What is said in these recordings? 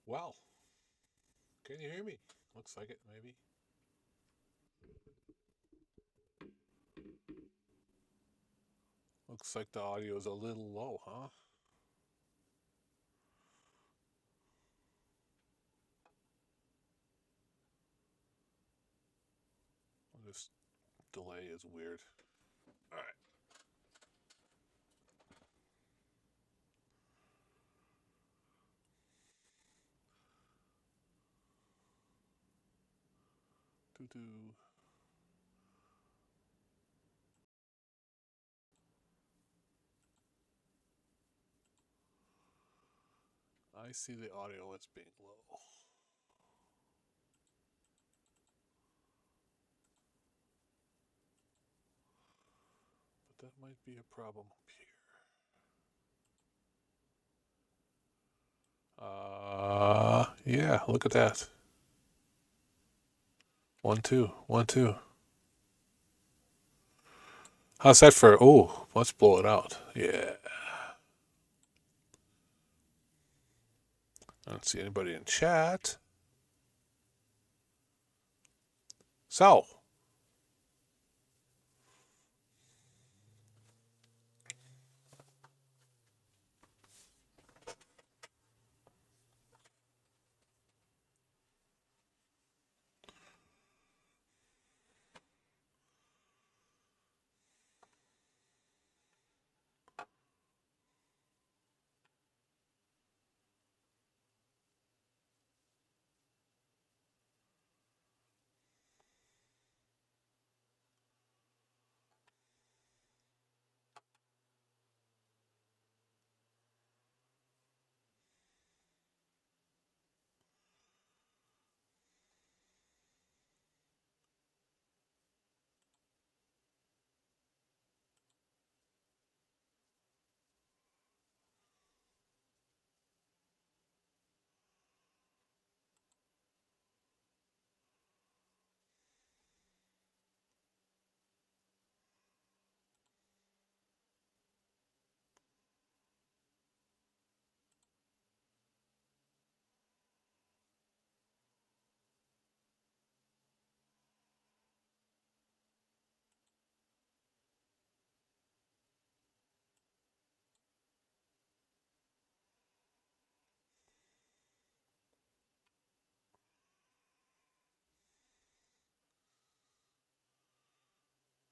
Well, can you hear me? Looks like it, maybe. Looks like the audio is a little low, huh? This delay is weird. All right. Doo-doo. I see the audio as being low. But that might be a problem up here. Yeah, look at that. 1, 2, 1, 2. How's that for? Oh, let's blow it out. Yeah. I don't see anybody in chat. So,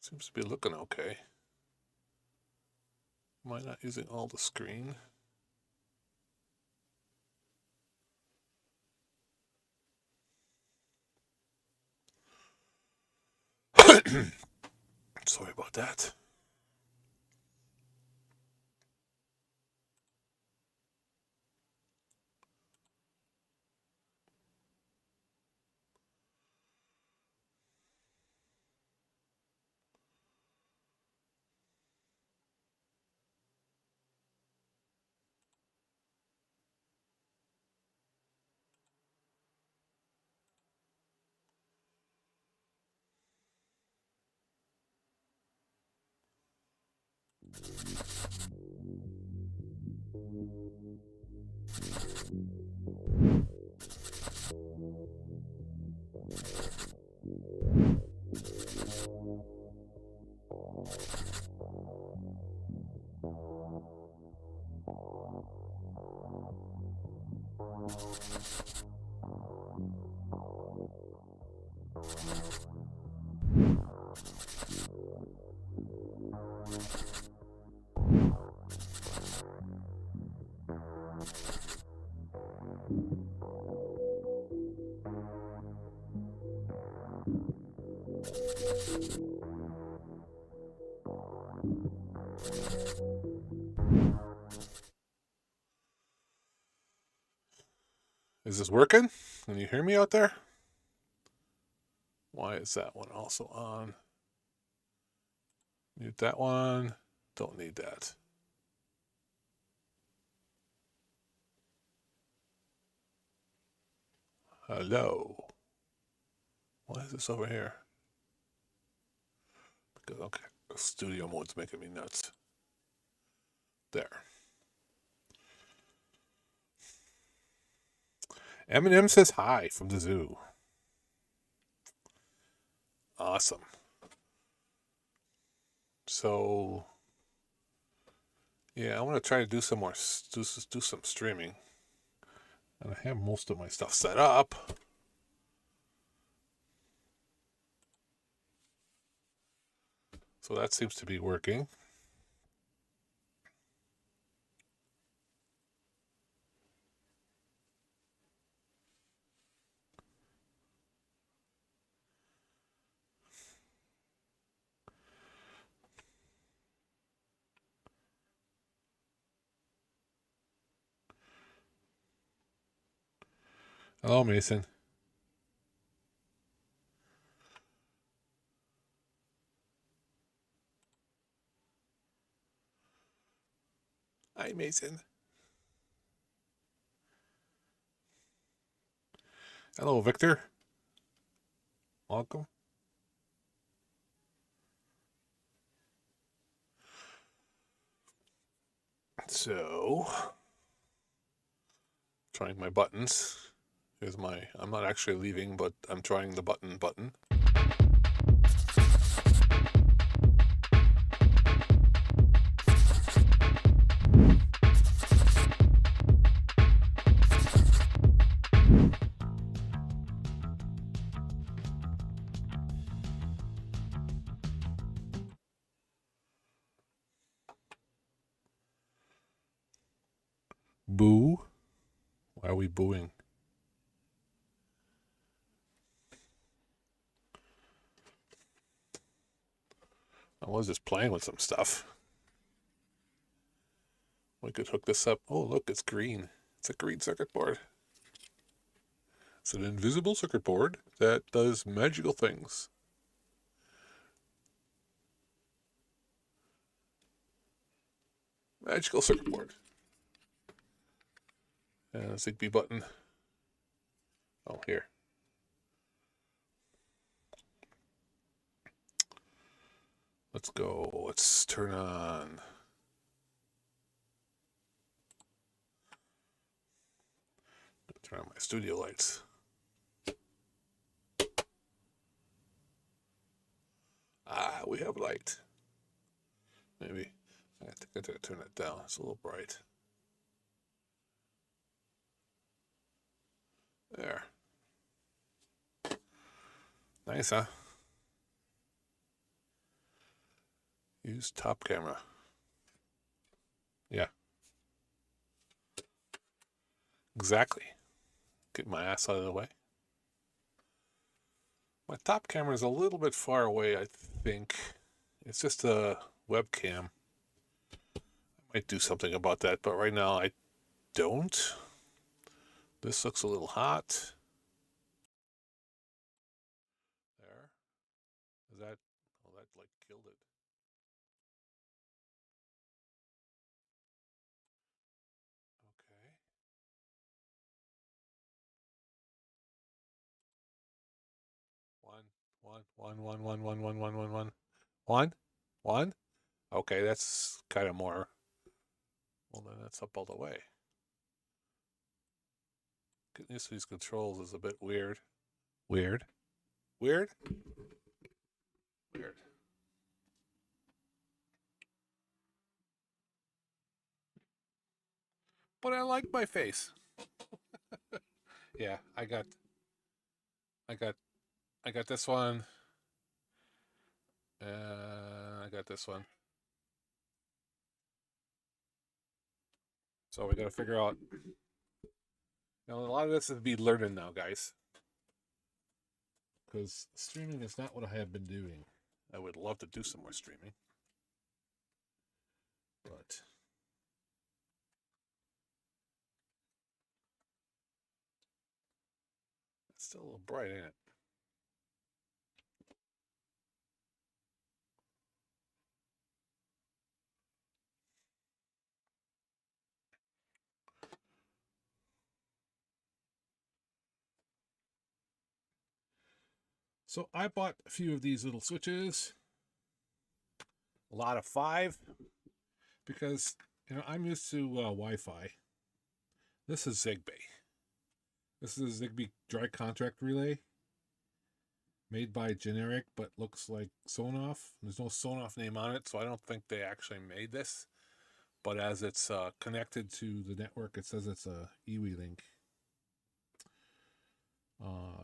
seems to be looking okay. Am I not using all the screen? Sorry about that. Is this working? Can you hear me out there? Why is that one also on? Mute that one. Don't need that. Hello. Why is this over here? Because, okay, the studio mode's making me nuts. There. Eminem says hi from the zoo. Awesome. So, yeah, I want to try to do some more, do some streaming. And I have most of my stuff set up. So that seems to be working. Hello, Mason. Hi, Mason. Hello, Victor. Welcome. So, trying my buttons. Here's my, I'm not actually leaving, but I'm trying the button. Boo? Why are we booing? I was just playing with some stuff. We could hook this up. Oh, look, it's green. It's a green circuit board. It's an invisible circuit board that does magical things. Magical circuit board. And a Zigbee button. Oh, here. Let's go. Let's turn on. Turn on my studio lights. Ah, we have light. Maybe. I think I gotta turn it down. It's a little bright. There. Nice, huh? Use top camera. Yeah. Exactly. Get my ass out of the way. My top camera is a little bit far away, I think. It's just a webcam. I might do something about that, but right now I don't. This looks a little hot. There. Is that... Oh, that like killed it. Okay. One. Okay, that's kind of more. Well, then that's up all the way. Getting used to these controls is a bit weird. Weird. But I like my face. Yeah, I got this one. I got this one. So we got to figure out. Now, a lot of this is be learning now, guys. Because streaming is not what I have been doing. I would love to do some more streaming. But it's still a little bright, ain't it? So I bought a few of these little switches. A lot of 5. Because, I'm used to Wi-Fi. This is Zigbee. This is a Zigbee dry contract relay made by Generic, but looks like Sonoff. There's no Sonoff name on it, so I don't think they actually made this. But as it's connected to the network, it says it's a EWI link.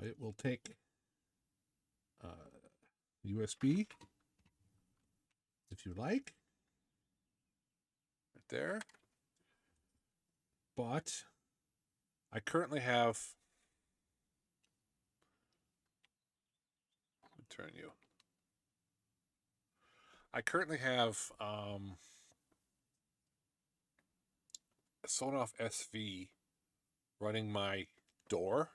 It will take USB, if you like, right there. But I currently have, let me turn you. I currently have a Sonoff SV running my door,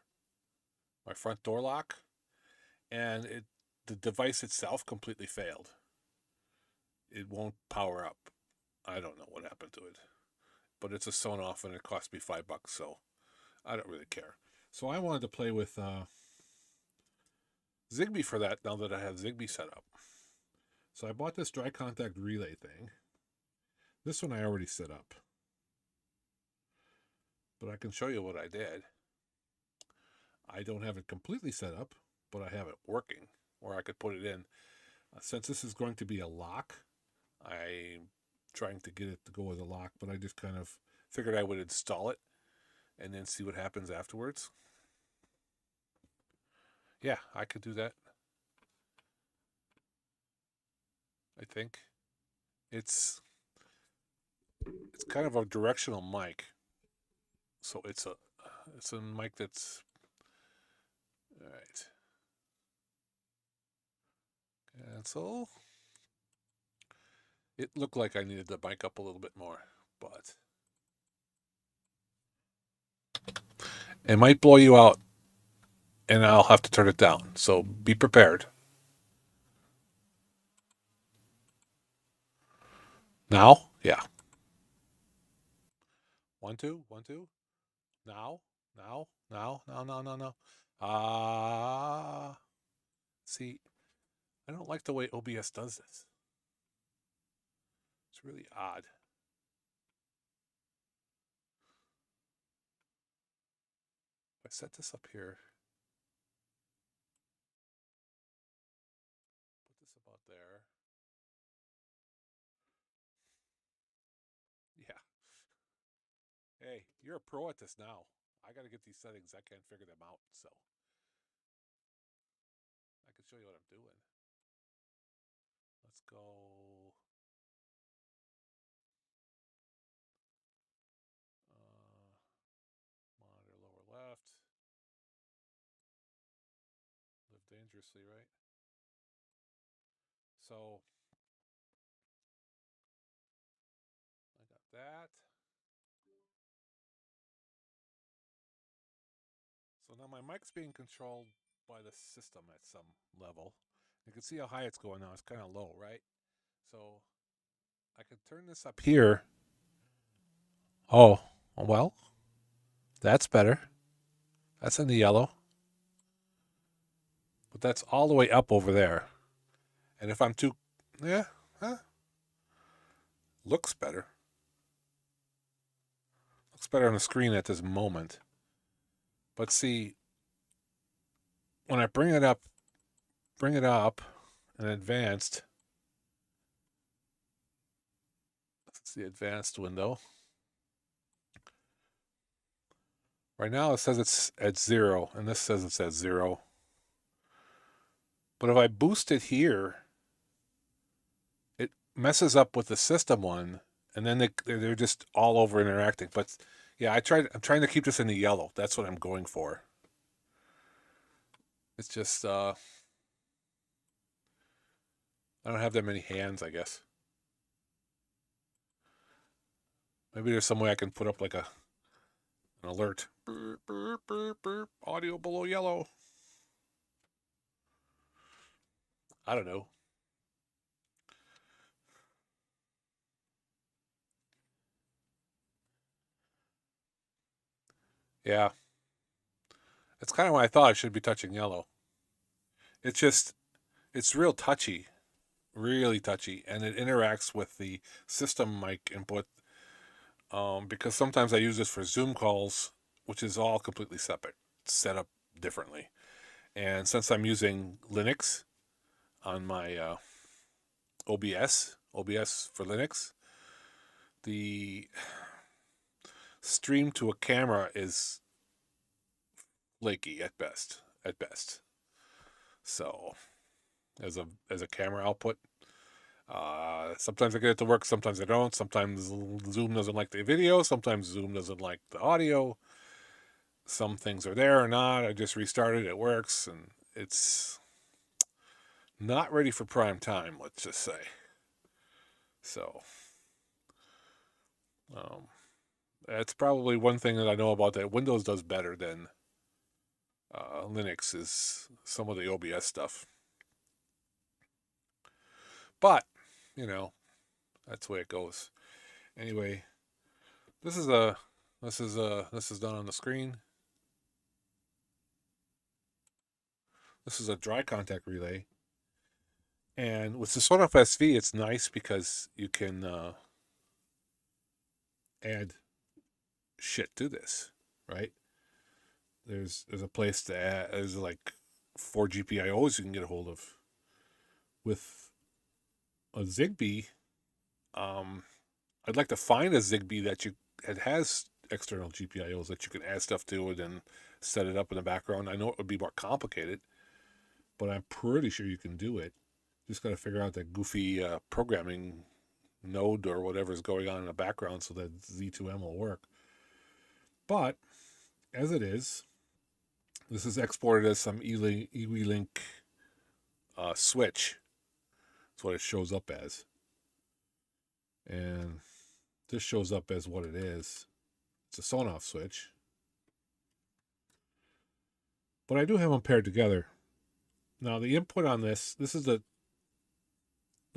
my front door lock, and the device itself completely failed. It won't power up. I don't know what happened to it, but it's a Sonoff and it cost me $5, so I don't really care. So I wanted to play with Zigbee for that now that I have Zigbee set up. So I bought this dry contact relay thing. This one I already set up, but I can show you what I did. I don't have it completely set up, but I have it working, or I could put it in. Since this is going to be a lock, I'm trying to get it to go as a lock, but I just kind of figured I would install it and then see what happens afterwards. Yeah, I could do that. I think it's kind of a directional mic, so it's a mic that's all right. Cancel. It looked like I needed the mic up a little bit more, but it might blow you out, and I'll have to turn it down. So be prepared. Now, yeah. 1 2 1 2. Now. See, I don't like the way OBS does this. It's really odd. If I set this up here, put this about there. Yeah. Hey, you're a pro at this now. I got to get these settings. I can't figure them out, so I can show you what I'm doing. Let's go. Monitor lower left. Live dangerously, right? So I got that. So now my mic's being controlled by the system at some level. You can see how high it's going now. It's kind of low, right? So I can turn this up here. Oh, well, that's better. That's in the yellow. But that's all the way up over there. And if I'm too, yeah, looks better. Looks better on the screen at this moment. But see, when I bring it up in advanced, that's the advanced window. Right now it says it's at 0, and this says it's at 0. But if I boost it here, it messes up with the system one, and then they're just all over interacting. But yeah, I'm trying to keep this in the yellow. That's what I'm going for. It's just I don't have that many hands, I guess. Maybe there's some way I can put up like an alert. Burp, burp, burp, burp. Audio below yellow. I don't know. Yeah. That's kind of why I thought I should be touching yellow. It's real touchy. Really touchy. And it interacts with the system mic input. Because sometimes I use this for Zoom calls, which is all completely separate. set up differently. And since I'm using Linux on my OBS for Linux, the stream to a camera is flaky at best. So, as a camera output, sometimes I get it to work, sometimes I don't. Sometimes Zoom doesn't like the video, sometimes Zoom doesn't like the audio. Some things are there or not. I just restarted, it works, and it's not ready for prime time, let's just say. So, that's probably one thing that I know about that Windows does better than Linux is some of the OBS stuff. But, that's the way it goes. Anyway, this is done on the screen. This is a dry contact relay. And with the Sonoff SV, it's nice because you can add shit to this, right? There's a place to add, there's like 4 GPIOs you can get a hold of. With a Zigbee, I'd like to find a Zigbee that has external GPIOs that you can add stuff to it and set it up in the background. I know it would be more complicated, but I'm pretty sure you can do it. Just got to figure out that goofy programming node or whatever is going on in the background so that Z2M will work. But as it is, this is exported as some eWeLink switch. That's what it shows up as. And this shows up as what it is. It's a Sonoff switch. But I do have them paired together. Now the input on this is the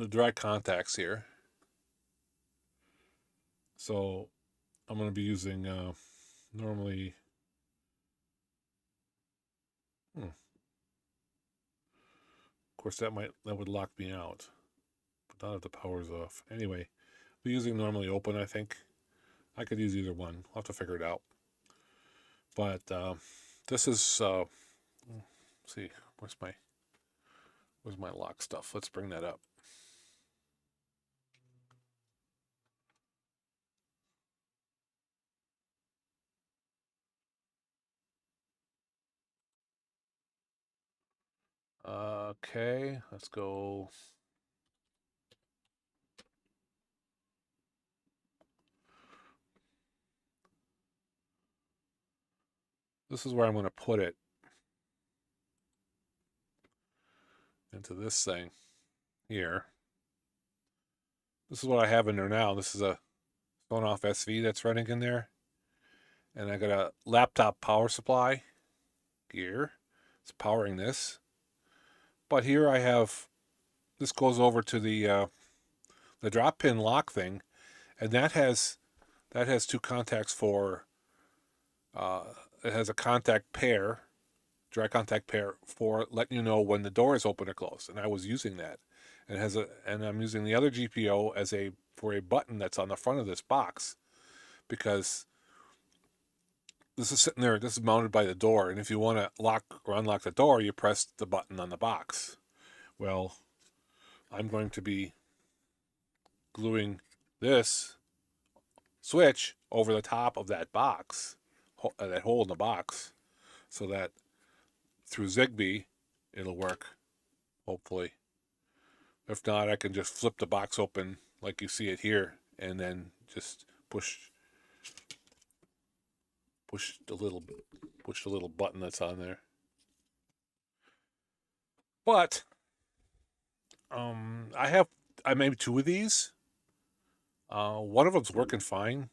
dry contacts here. So I'm going to be using normally. Of course, that would lock me out, but not if the power's off. Anyway, we're using normally open. I think I could use either one. I'll have to figure it out. But this is. Let's see, where's my lock stuff? Let's bring that up. Okay, let's go. This is where I'm going to put it into this thing here. This is what I have in there now. This is a Sonoff SV that's running in there. And I got a laptop power supply here. It's powering this. But here I have, this goes over to the drop pin lock thing, and that has 2 contacts for, it has a contact pair, dry contact pair for letting you know when the door is open or closed. And I was using that. And I'm using the other GPIO for a button that's on the front of this box, because this is sitting there, this is mounted by the door, and if you want to lock or unlock the door, you press the button on the box. Well, I'm going to be gluing this switch over the top of that box, that hole in the box, so that through Zigbee it'll work, hopefully. If not, I can just flip the box open like you see it here, and then just push the little button that's on there. But I made 2 of these. One of them's working fine.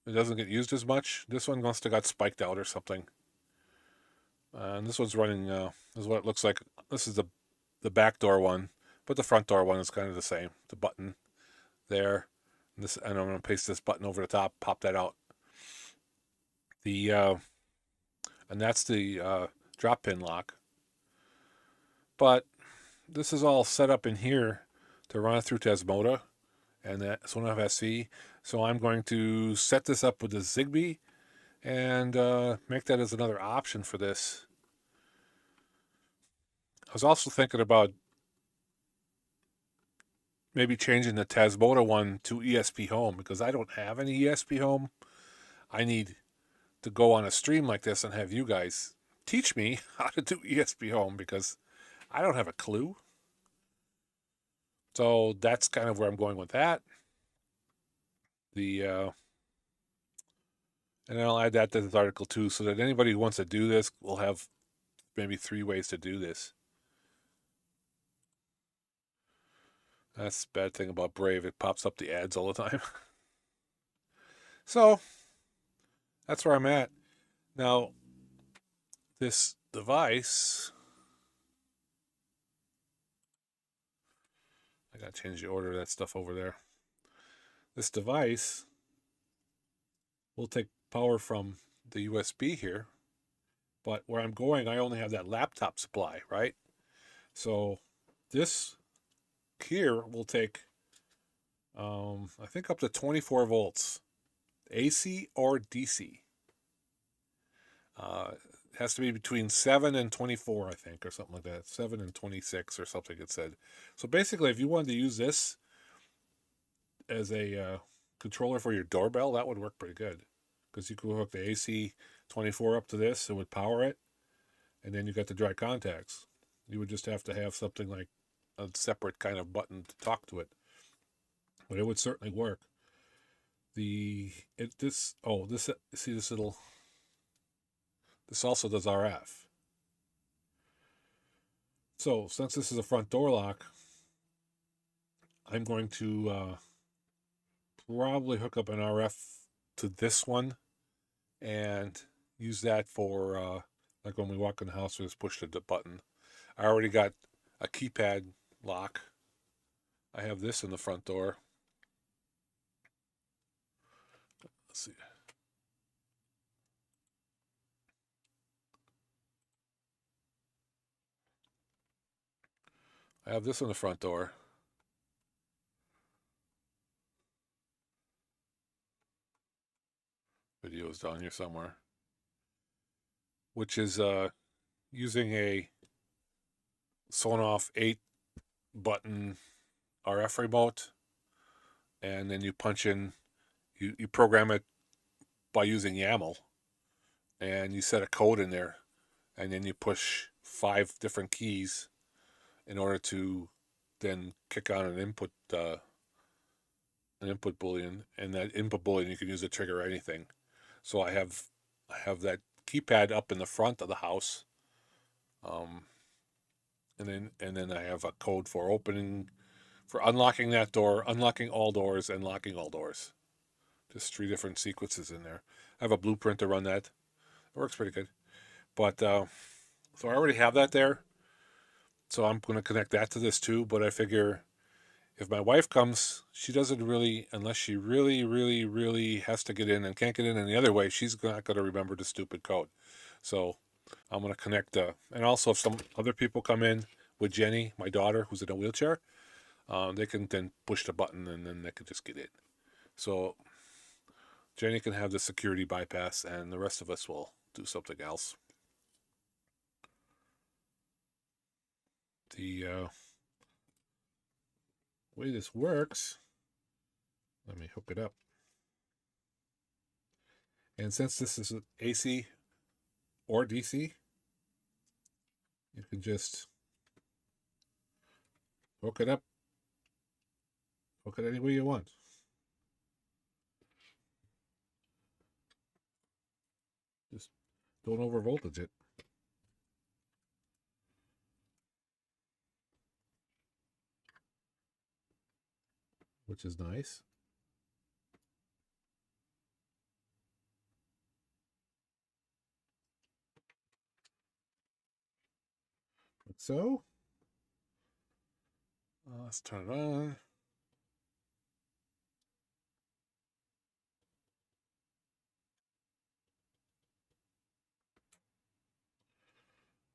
It doesn't get used as much. This one must have got spiked out or something. And this one's running. This is what it looks like. This is the back door one, but the front door one is kind of the same. The button there. And I'm going to paste this button over the top. Pop that out. And that's the drop pin lock. But this is all set up in here to run it through Tasmota and that Sonoff SV. So I'm going to set this up with the Zigbee and make that as another option for this. I was also thinking about maybe changing the Tasmota one to ESP Home, because I don't have any ESP Home. I need to go on a stream like this and have you guys teach me how to do ESP Home, because I don't have a clue. So that's kind of where I'm going with that. And I'll add that to this article too, so that anybody who wants to do this will have maybe 3 ways to do this. That's the bad thing about Brave. It pops up the ads all the time. So that's where I'm at. Now, this device, I gotta change the order of that stuff over there. This device will take power from the USB here, but where I'm going, I only have that laptop supply, right? So this here will take, I think, up to 24 volts, AC or DC. It has to be between 7 and 24, I think, or something like that. 7 and 26 or something it said. So basically, if you wanted to use this as a controller for your doorbell, that would work pretty good. Because you could hook the AC 24 up to this, it would power it, and then you got the dry contacts. You would just have to have something like a separate kind of button to talk to it. But it would certainly work. See this little, this also does RF. So since this is a front door lock, I'm going to probably hook up an RF to this one and use that for like when we walk in the house, we just push the button. I already got a keypad lock. I have this in the front door. Let's see. I have this in the front door. Video is down here somewhere. Which is using a Sonoff 8-button RF remote, and then you punch in, you program it by using YAML, and you set a code in there, and then you push 5 different keys in order to then kick on an input boolean, and that input boolean you can use to trigger anything. So I have that keypad up in the front of the house, and then I have a code for unlocking that door, unlocking all doors, and locking all doors. Just 3 different sequences in there. I have a blueprint to run that. It works pretty good. But so I already have that there. So I'm going to connect that to this too. But I figure if my wife comes, she doesn't really, unless she really, really, really has to get in and can't get in any other way, she's not going to remember the stupid code. So I'm going to connect. And also, if some other people come in with Jenny, my daughter, who's in a wheelchair, they can then push the button and then they can just get in. So Jenny can have the security bypass, and the rest of us will do something else. The way this works, let me hook it up. And since this is AC or DC, you can just hook it up, hook it any way you want. Just don't over voltage it. Which is nice. Like so. Let's turn it on.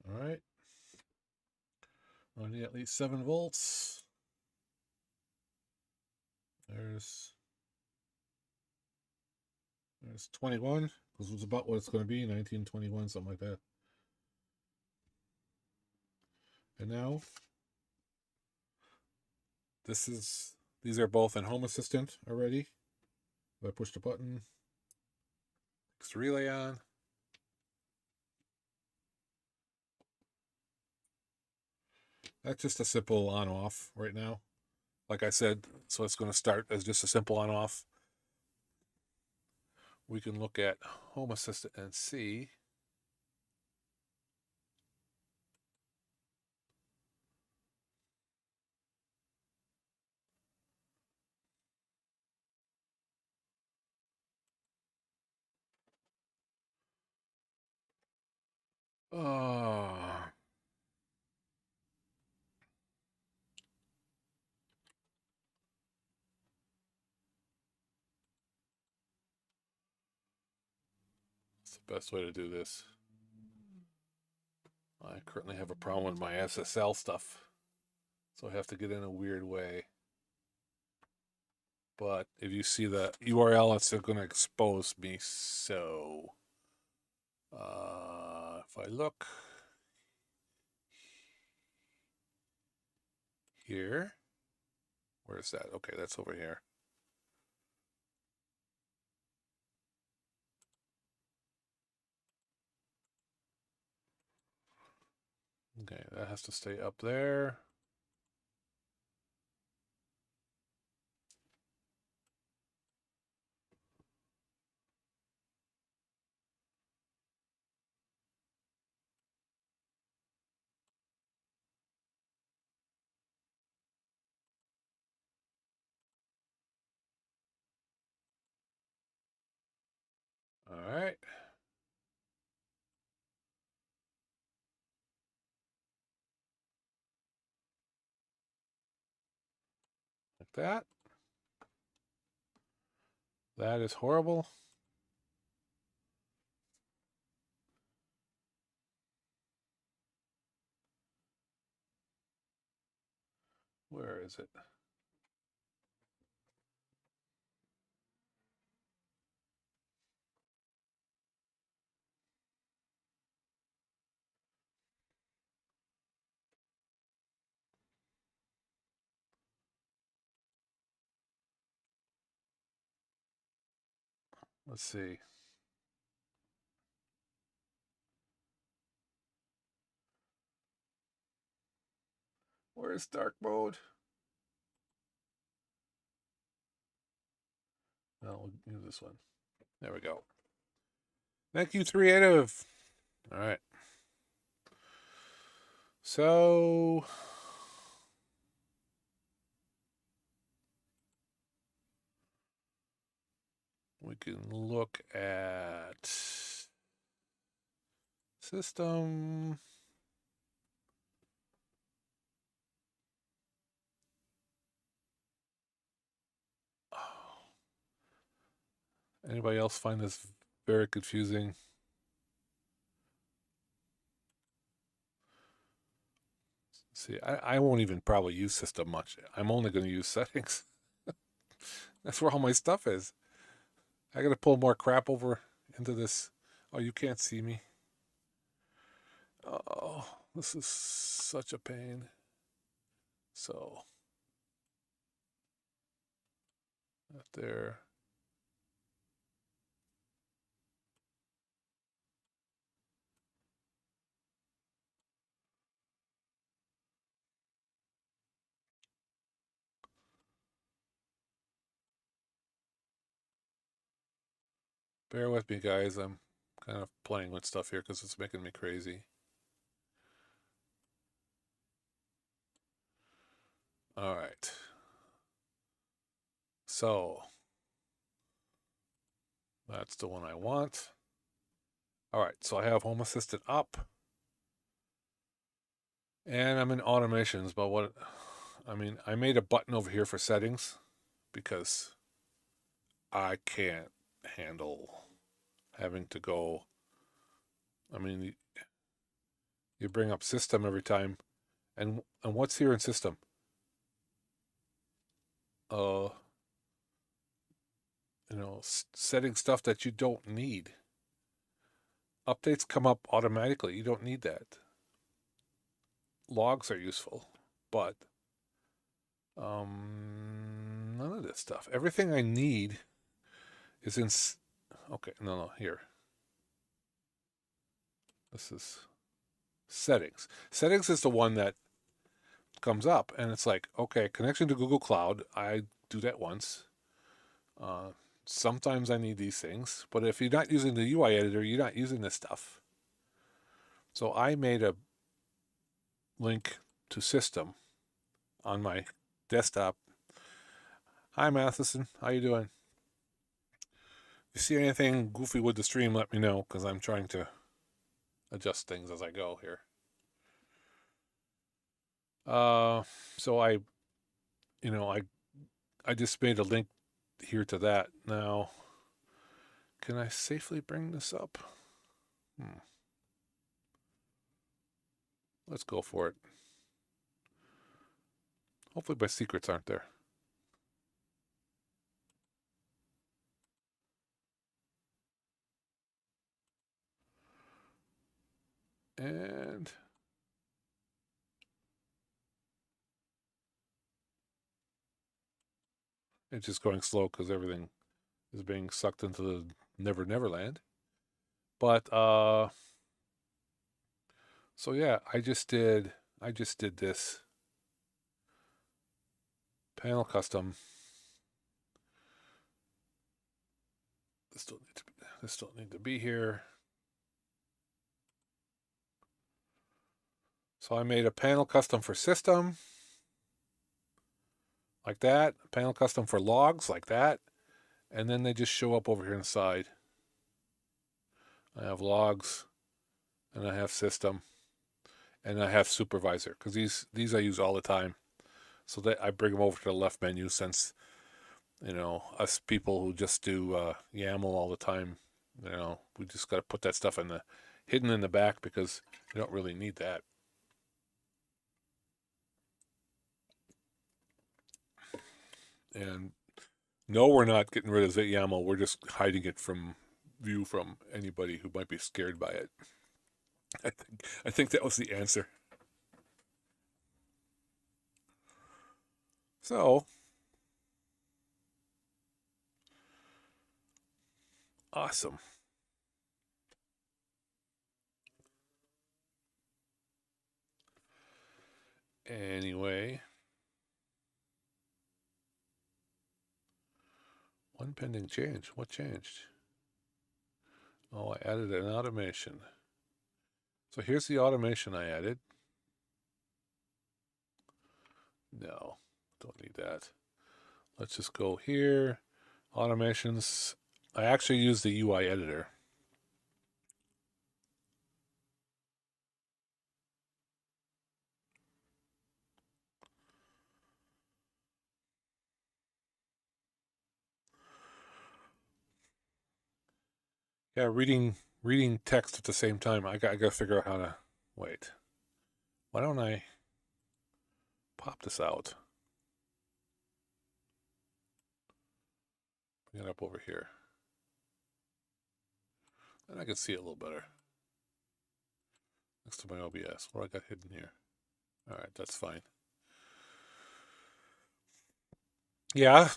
All right. I need at least 7 volts. There's 21. because it was about what it's going to be, 1921, something like that. And now, these are both in Home Assistant already. If I push the button, it's the relay on. That's just a simple on-off right now. Like I said, so it's going to start as just a simple on-off. We can look at Home Assistant and see. That's the best way to do this. I currently have a problem with my SSL stuff, so I have to get in a weird way. But if you see the URL, it's going to expose me. So if I look here, where's that? Okay, that's over here. Okay, that has to stay up there. All right. Like that. That is horrible. Where is it? Let's see. Where is dark mode? No, we'll use this one. There we go. Thank you, Creative. All right. So we can look at system. Anybody else find this very confusing? See, I won't even probably use system much. I'm only going to use settings. That's where all my stuff is. I got to pull more crap over into this. Oh, you can't see me. Oh, this is such a pain. So, up there. Bear with me, guys. I'm kind of playing with stuff here because it's making me crazy. All right. So, that's the one I want. All right, so I have Home Assistant up. And I'm in automations, but I made a button over here for settings because I can't handle having to go. You bring up system every time, and what's here in system? Setting stuff that you don't need. Updates come up automatically. You don't need that. Logs are useful, but none of this stuff. Everything I need is in... Okay, no, here. This is settings. Settings is the one that comes up, and it's like, okay, connection to Google Cloud. I do that once. Sometimes I need these things, but if you're not using the UI editor, you're not using this stuff. So I made a link to system on my desktop. Hi, Matheson. How you doing? If you see anything goofy with the stream, let me know, because I'm trying to adjust things as I go here. So I just made a link here to that. Now, can I safely bring this up? Let's go for it. Hopefully my secrets aren't there. And it's just going slow because everything is being sucked into the Never Land. But so yeah, I just did this panel custom. This don't need to be here. So I made a panel custom for system, like that. A panel custom for logs, like that. And then they just show up over here inside. I have logs, and I have system, and I have supervisor, because these I use all the time. So that I bring them over to the left menu, since, us people who just do YAML all the time, we just got to put that stuff hidden in the back, because we don't really need that. And no, we're not getting rid of the YAML. We're just hiding it from view from anybody who might be scared by it. I think that was the answer. So, awesome. Anyway, one pending change. What changed? Oh, I added an automation. So here's the automation I added. No, don't need that. Let's just go here. Automations. I actually use the UI editor. Yeah, reading text at the same time. I got to figure out how to wait. Why don't I pop this out? Bring it up over here. And I can see it a little better. Next to my OBS. What I got hidden here? All right, that's fine. Yeah,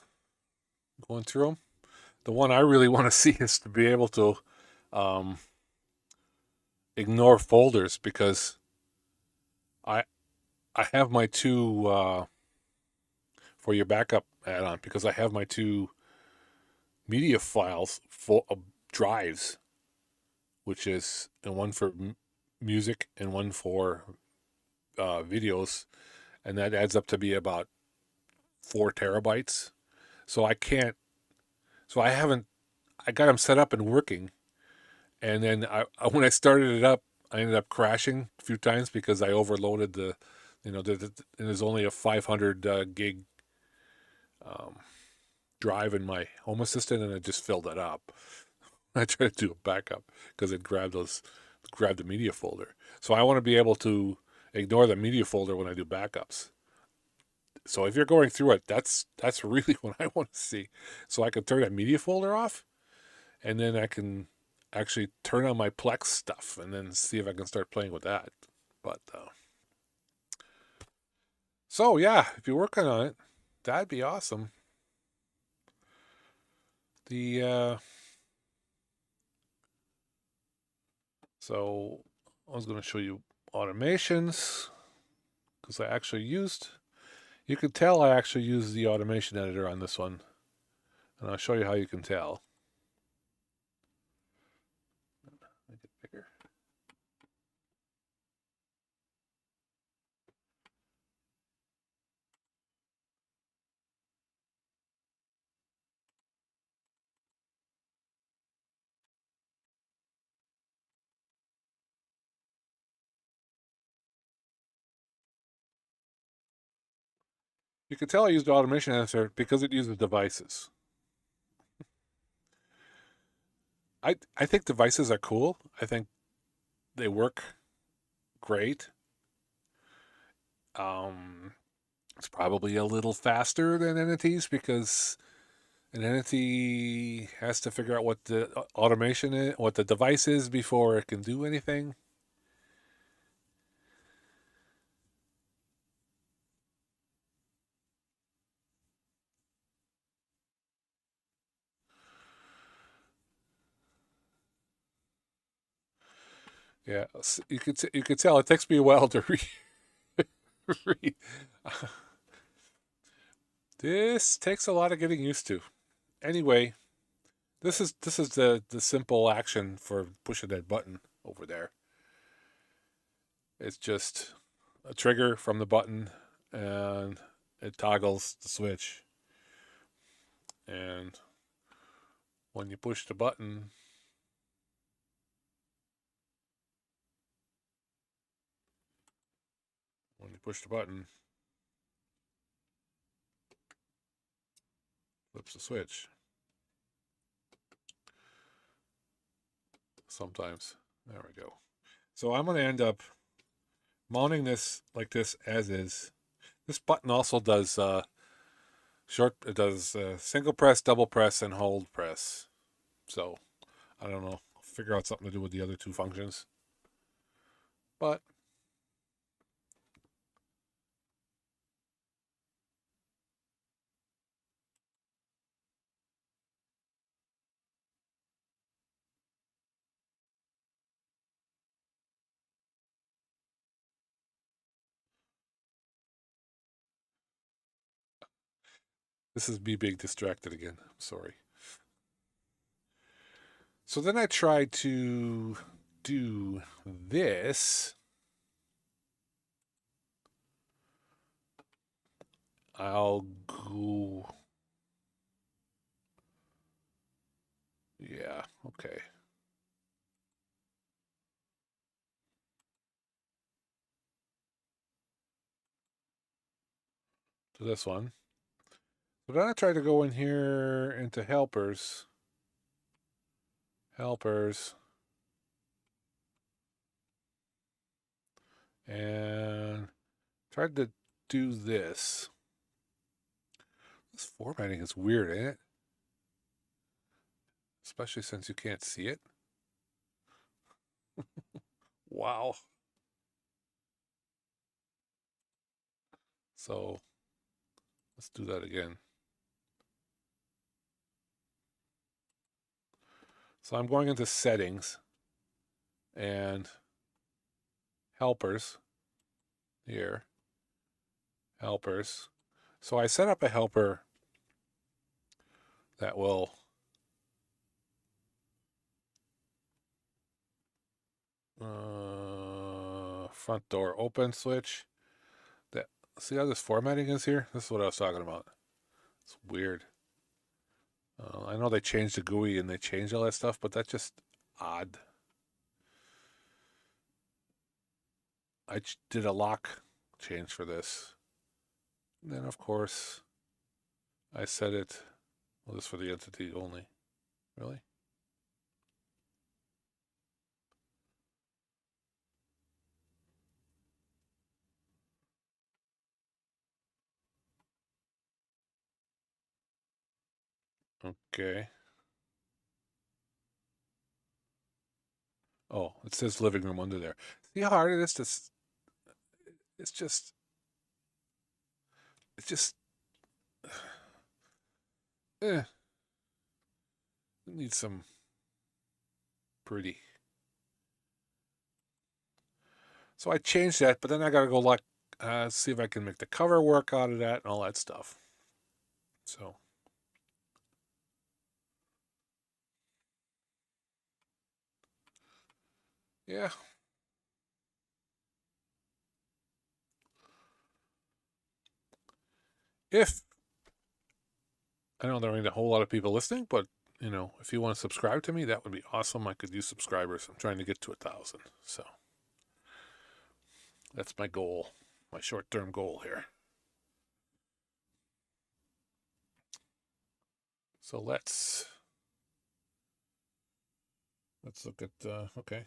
going through them. The one I really want to see is to be able to ignore folders, because I have my two for your backup add-on, because I have my two media files full of drives, which is one for music and one for videos, and that adds up to be about 4 terabytes. So I can't. So I got them set up and working, and then when I started it up, I ended up crashing a few times because I overloaded and there's only a 500 gig drive in my Home Assistant, and I just filled it up. I tried to do a backup because it grabbed the media folder. So I want to be able to ignore the media folder when I do backups. So if you're going through it, that's really what I want to see. So I can turn that media folder off, and then I can actually turn on my Plex stuff and then see if I can start playing with that. But so yeah, if you're working on it, that'd be awesome. The so I was going to show you automations because I actually used. You can tell I actually used the automation editor on this one, and I'll show you how you can tell. Make it bigger. You can tell I used the automation editor because it uses devices. I think devices are cool. I think they work great. It's probably a little faster than entities because an entity has to figure out what the automation is, what the device is before it can do anything. Yeah, you could tell it takes me a while to read. This takes a lot of getting used to. Anyway, this is the simple action for pushing that button over there. It's just a trigger from the button and it toggles the switch. And when you push the button, flips the switch. Sometimes. There we go. So I'm going to end up mounting this like this as is. This button also does it does single press, double press, and hold press. So I don't know. I'll figure out something to do with the other two functions. But this is me being distracted again. I'm sorry. So then I tried to do this. I'll go. Yeah, okay. To this one. So then I tried to go in here into helpers. And tried to do this. This formatting is weird, ain't it? Especially since you can't see it. Wow. So let's do that again. So I'm going into settings and helpers here. Helpers. So I set up a helper that will front door open switch. That see how this formatting is here? This is what I was talking about. It's weird. I know they changed the GUI and they changed all that stuff, but that's just odd. I did a lock change for this. And then, of course, I set it. Well, this is for the entity only. Really? Okay. Oh, it says living room under there. See how hard it is to... It's just... It needs some pretty. So I changed that, but then I got to go like see if I can make the cover work out of that and all that stuff. So yeah. If I know there ain't a whole lot of people listening, but you know, if you want to subscribe to me, that would be awesome. I could use subscribers. I'm trying to get to 1,000. So that's my goal, my short-term goal here. So let's look at, okay.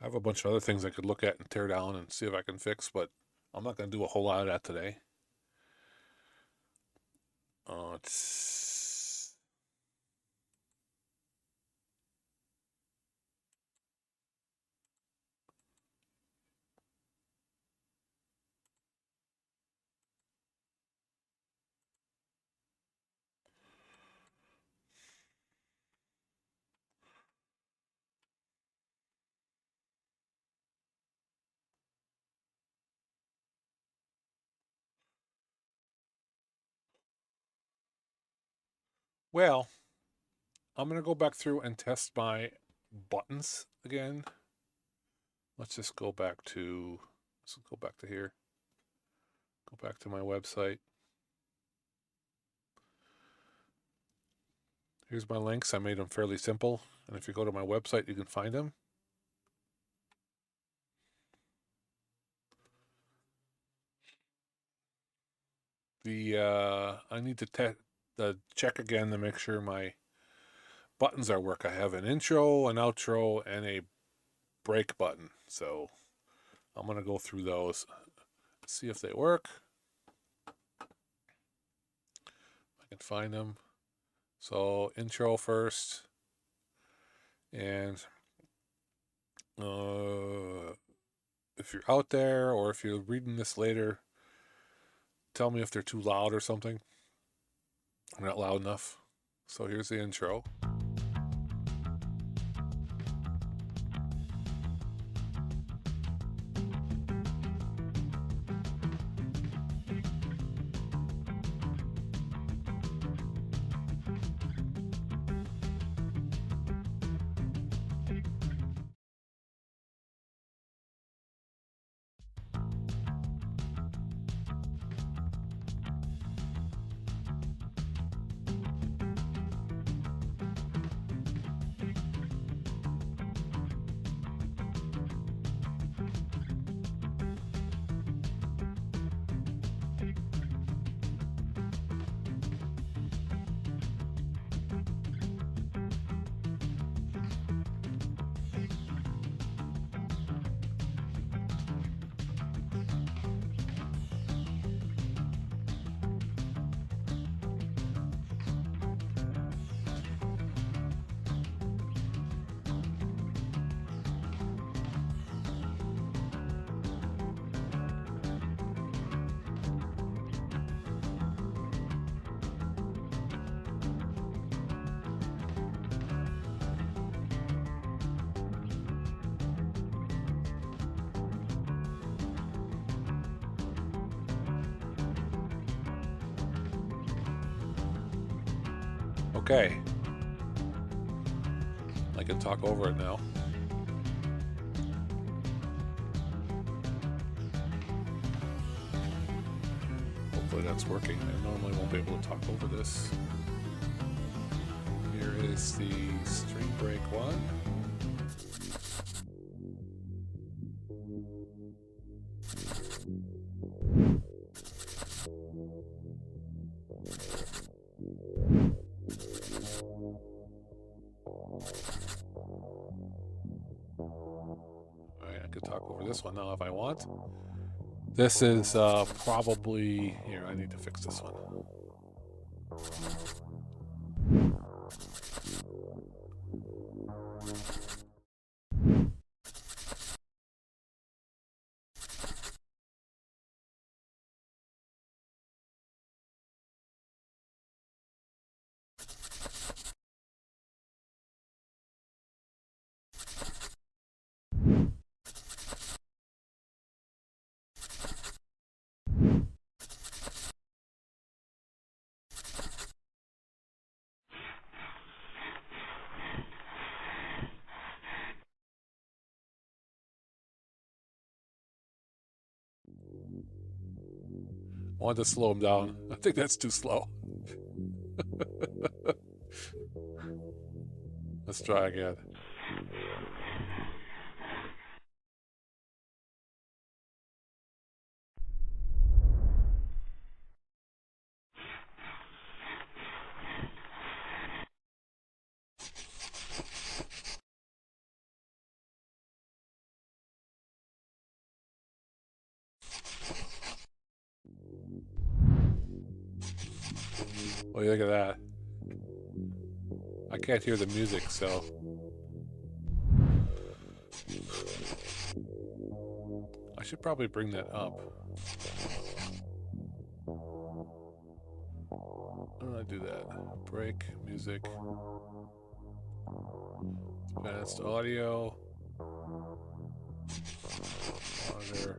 I have a bunch of other things I could look at and tear down and see if I can fix, but I'm not going to do a whole lot of that today. Well, I'm going to go back through and test my buttons again. Let's just go back to, here. Go back to my website. Here's my links. I made them fairly simple. And if you go to my website, you can find them. I need to check again to make sure my buttons are work. I have an intro, an outro, and a break button. So I'm going to go through those, see if they work. I can find them. So intro first. And if you're out there or if you're reading this later, tell me if they're too loud or something. They're not loud enough. So here's the intro. Okay. I can talk over it now. Hopefully that's working. I normally won't be able to talk over this. Here is the string break one. This one now if I want. This is probably here. I need to fix this one. I wanted to slow him down. I think that's too slow. Let's try again. Oh, look at that. I can't hear the music, so... I should probably bring that up. How do I do that? Break, music. Advanced audio. Monitor.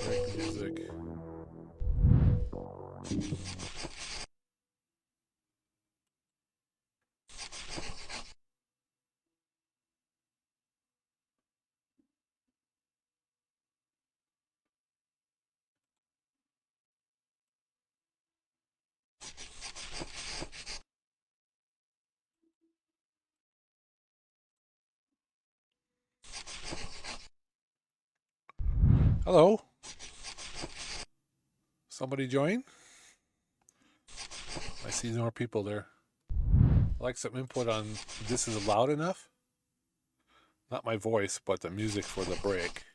Break music. Hello? Somebody join? I see more people there. I'd like some input on this is loud enough? Not my voice, but the music for the break.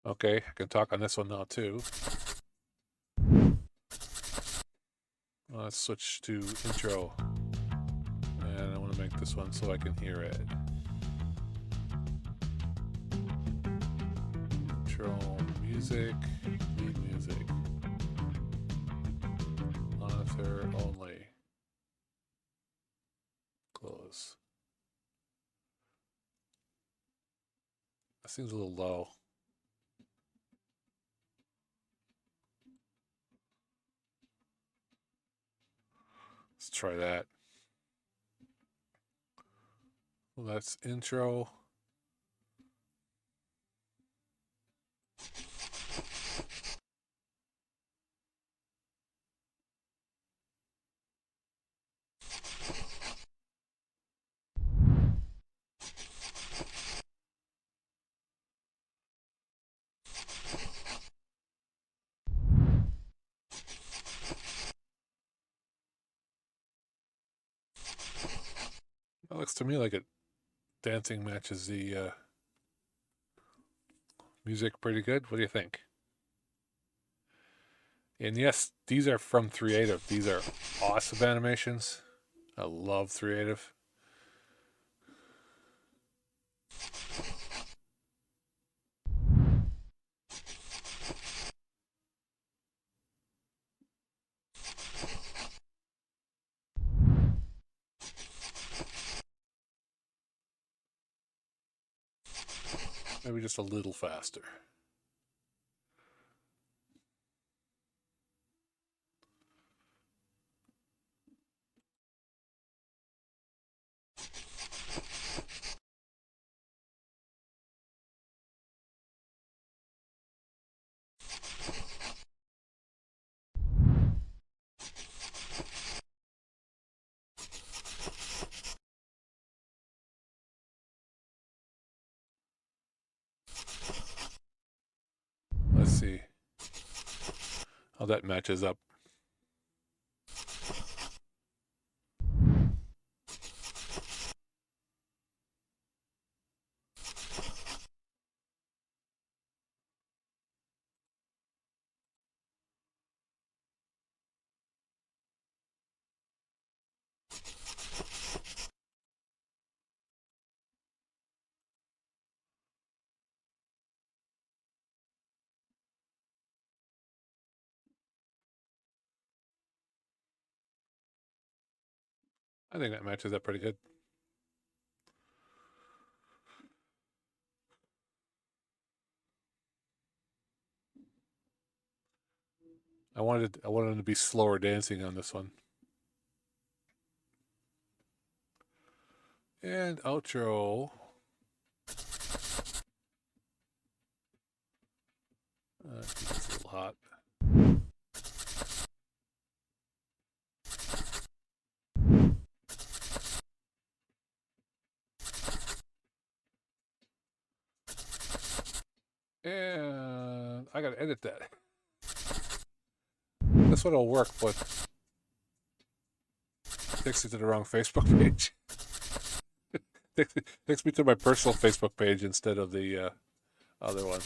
Okay, I can talk on this one now too. Let's switch to intro. And I want to make this one so I can hear it. Intro music, lead music. Monitor only. Close. That seems a little low. Let's try that. Well, that's intro. That looks to me like it dancing matches the music pretty good. What do you think? And yes, these are from Creative. These are awesome animations. I love Creative. Maybe just a little faster. Let's see how that matches up. I think that matches up pretty good. I wanted to be slower dancing on this one. And outro. It's a little hot. And I gotta edit that. This one will work, but takes it to the wrong Facebook page. Takes me to my personal Facebook page instead of the other one.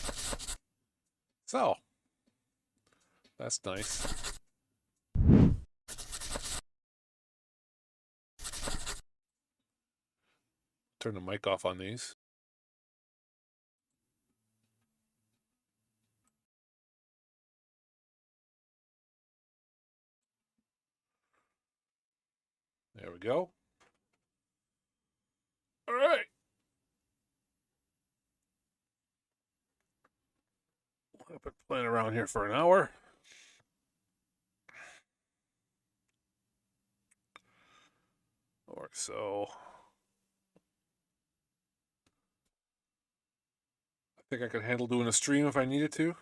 So, that's nice. Turn the mic off on these. There we go. All right. I've been playing around here for an hour. Or so. I think I could handle doing a stream if I needed to.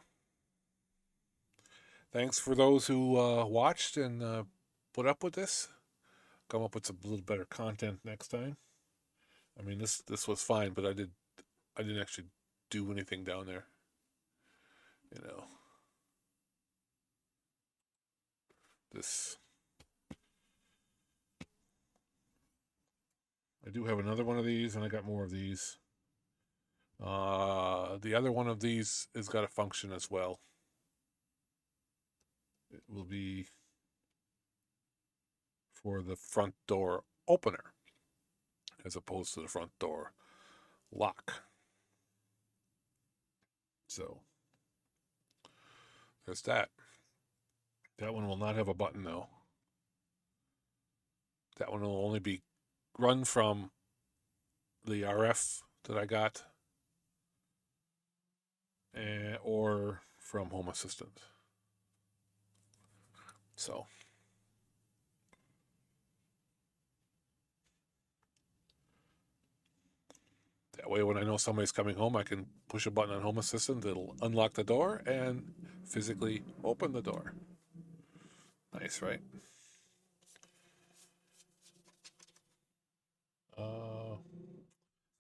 Thanks for those who watched and put up with this. Come up with some little better content next time. I mean, this was fine, but I didn't actually do anything down there. You know, this. I do have another one of these, and I got more of these. The other one of these has got a function as well. It will be for the front door opener as opposed to the front door lock. So there's that. That one will not have a button though. That one will only be run from the RF that I got or from Home Assistant. So that way when I know somebody's coming home, I can push a button on Home Assistant, it'll unlock the door and physically open the door. Nice, right?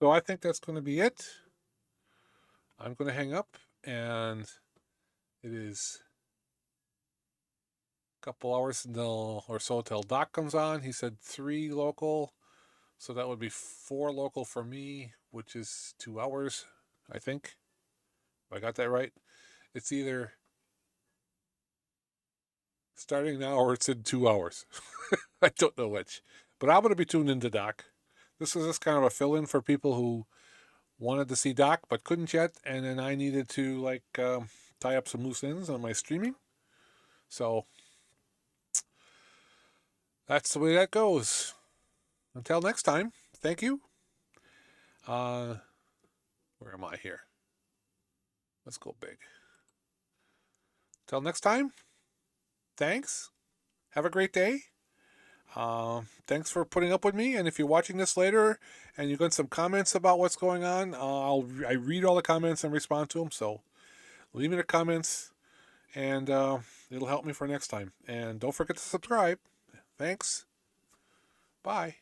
So I think that's going to be it. I'm going to hang up, and it is a couple hours or so till Doc comes on. He said 3 local, so that would be 4 local for me, which is 2 hours, I think. If I got that right. It's either starting now or it's in 2 hours. I don't know which. But I'm going to be tuned into Doc. This is just kind of a fill-in for people who wanted to see Doc but couldn't yet, and then I needed to tie up some loose ends on my streaming. So that's the way that goes. Until next time, thank you. Where am I here? Let's go big. Till next time, thanks. Have a great day. Thanks for putting up with me. And if you're watching this later and you got some comments about what's going on, I read all the comments and respond to them. So leave me the comments, and it'll help me for next time. And don't forget to subscribe. Thanks. Bye.